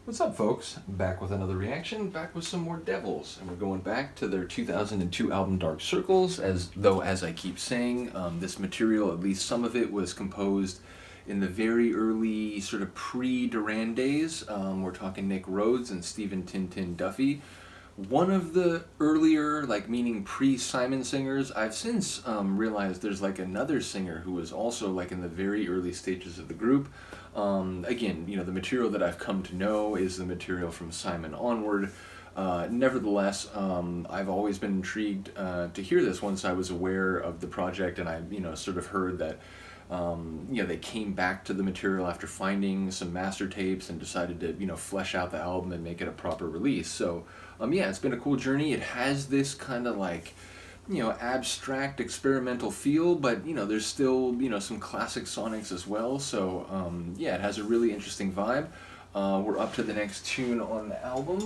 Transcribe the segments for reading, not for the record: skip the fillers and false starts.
What's up, folks? Back with another reaction, back with some more Devils, and we're going back to their 2002 album Dark Circles, as I keep saying, this material, at least some of it, was composed in the very early sort of pre-Duran days. We're talking Nick Rhodes and Stephen Tintin Duffy. One of the earlier, meaning pre-Simon singers. I've since realized there's another singer who was also in the very early stages of the group. Again, the material that I've come to know is the material from Simon onward. Nevertheless, I've always been intrigued to hear this once I was aware of the project, and I sort of heard that they came back to the material after finding some master tapes and decided to flesh out the album and make it a proper release. So yeah, it's been a cool journey. It has this kind of abstract experimental feel, but there's still some classic sonics as well. So yeah, it has a really interesting vibe. We're up to the next tune on the album,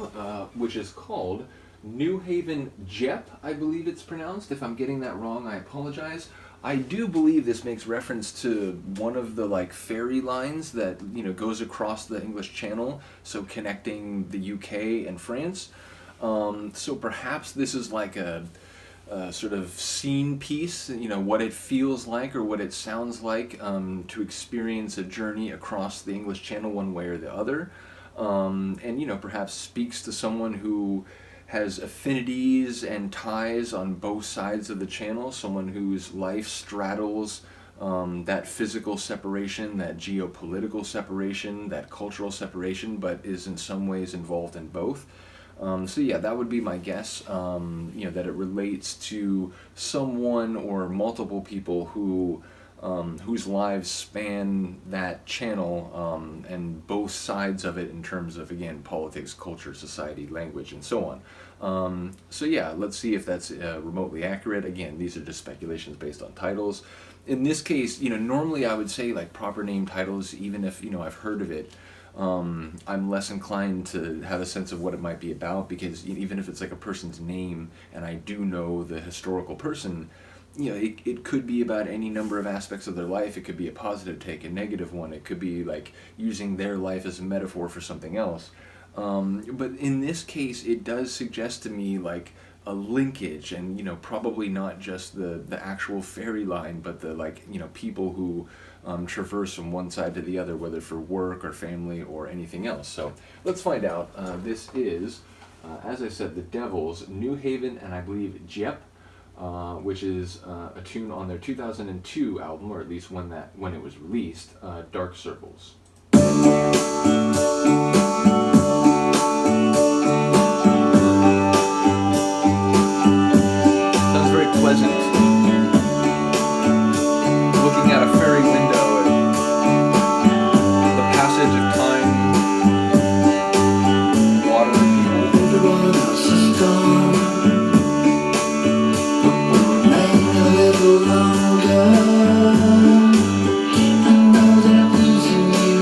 which is called Newhaven-Dieppe, I believe it's pronounced. If I'm getting that wrong, I apologize. I do believe this makes reference to one of the ferry lines that goes across the English Channel, so connecting the UK and France. So perhaps this is a sort of scene piece, what it feels like or what it sounds like to experience a journey across the English Channel one way or the other, and perhaps speaks to someone who has affinities and ties on both sides of the channel, someone whose life straddles that physical separation, that geopolitical separation, that cultural separation, but is in some ways involved in both. So yeah, that would be my guess, that it relates to someone or multiple people who whose lives span that channel, and both sides of it in terms of, again, politics, culture, society, language, and so on. So yeah, let's see if that's remotely accurate. Again, these are just speculations based on titles. In this case, normally I would say proper name titles, even if I've heard of it. I'm less inclined to have a sense of what it might be about, because even if it's a person's name and I do know the historical person, it could be about any number of aspects of their life. It could be a positive take, a negative one. It could be using their life as a metaphor for something else. But in this case, it does suggest to me a linkage, and probably not just the actual ferry line, but the people who traverse from one side to the other, whether for work or family or anything else. So let's find out. This is, as I said, the Devils, Newhaven, and I believe Dieppe, which is a tune on their 2002 album, or at least when it was released, Dark Circles. Sounds very pleasant. Looking at a ferry window and the passage of time, water, people. Everyone else is gone, but we'll remain a little longer. I know they're losing you,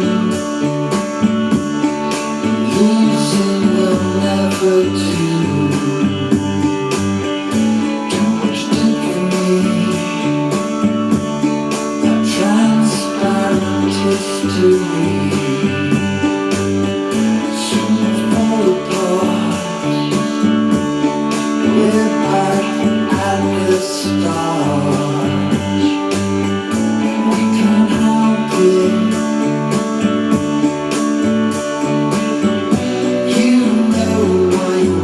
losing will never do. Do what you did for me. Transparent history, soon we fall apart. We're back at the start. We can't help it. You know why you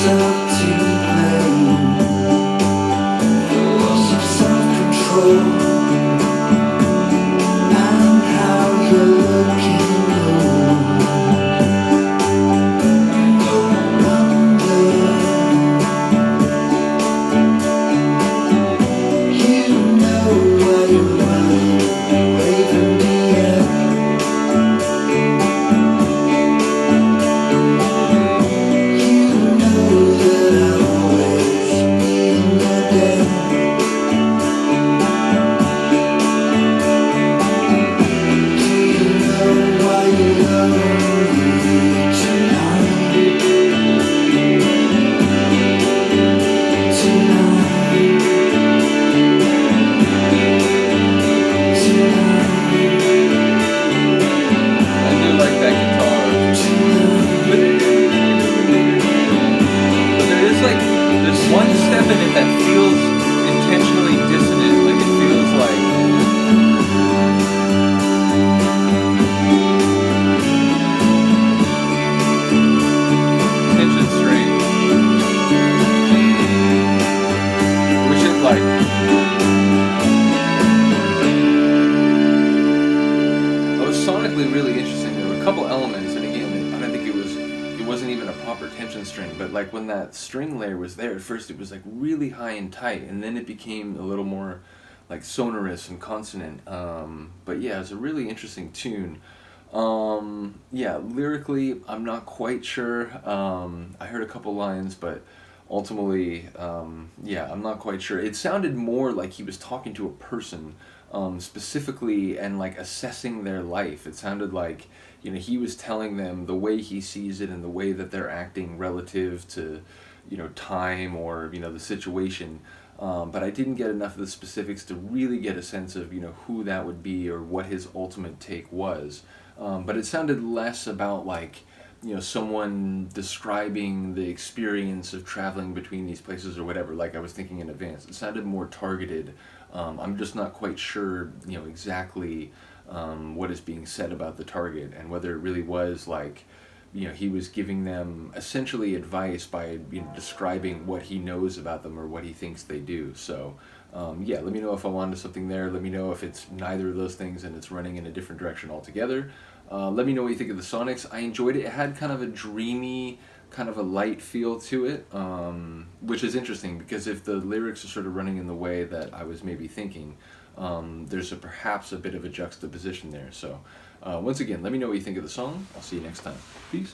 yourself to blame. Loss of self-control and how you're looking low. No wonder you know why you're running away from the end. One step in it that feels intentionally dissonant, like it feels like tension strain, which is like it was sonically really interesting. There were a couple elements, and again, I don't think it wasn't even a proper tension string, but like when that string layer was there, at first it was like really high and tight, and then it became a little more like sonorous and consonant. But yeah, it's a really interesting tune. Yeah, lyrically, I'm not quite sure. I heard a couple lines, but ultimately, yeah, I'm not quite sure. It sounded more like he was talking to a person, specifically, and like assessing their life. It sounded like, you know, he was telling them the way he sees it and the way that they're acting relative to, you know, time or, you know, the situation. But I didn't get enough of the specifics to really get a sense of, you know, who that would be or what his ultimate take was. But it sounded less about like, you know, someone describing the experience of traveling between these places or whatever, like I was thinking in advance. It sounded more targeted. I'm just not quite sure, you know, exactly what is being said about the target and whether it really was like, you know, he was giving them essentially advice by, you know, describing what he knows about them or what he thinks they do. So, yeah, let me know if I'm onto something there. Let me know if it's neither of those things and it's running in a different direction altogether. Let me know what you think of the Sonics. I enjoyed it. It had kind of a dreamy, kind of a light feel to it, which is interesting because if the lyrics are sort of running in the way that I was maybe thinking, there's perhaps a bit of a juxtaposition there. So once again, let me know what you think of the song. I'll see you next time. Peace.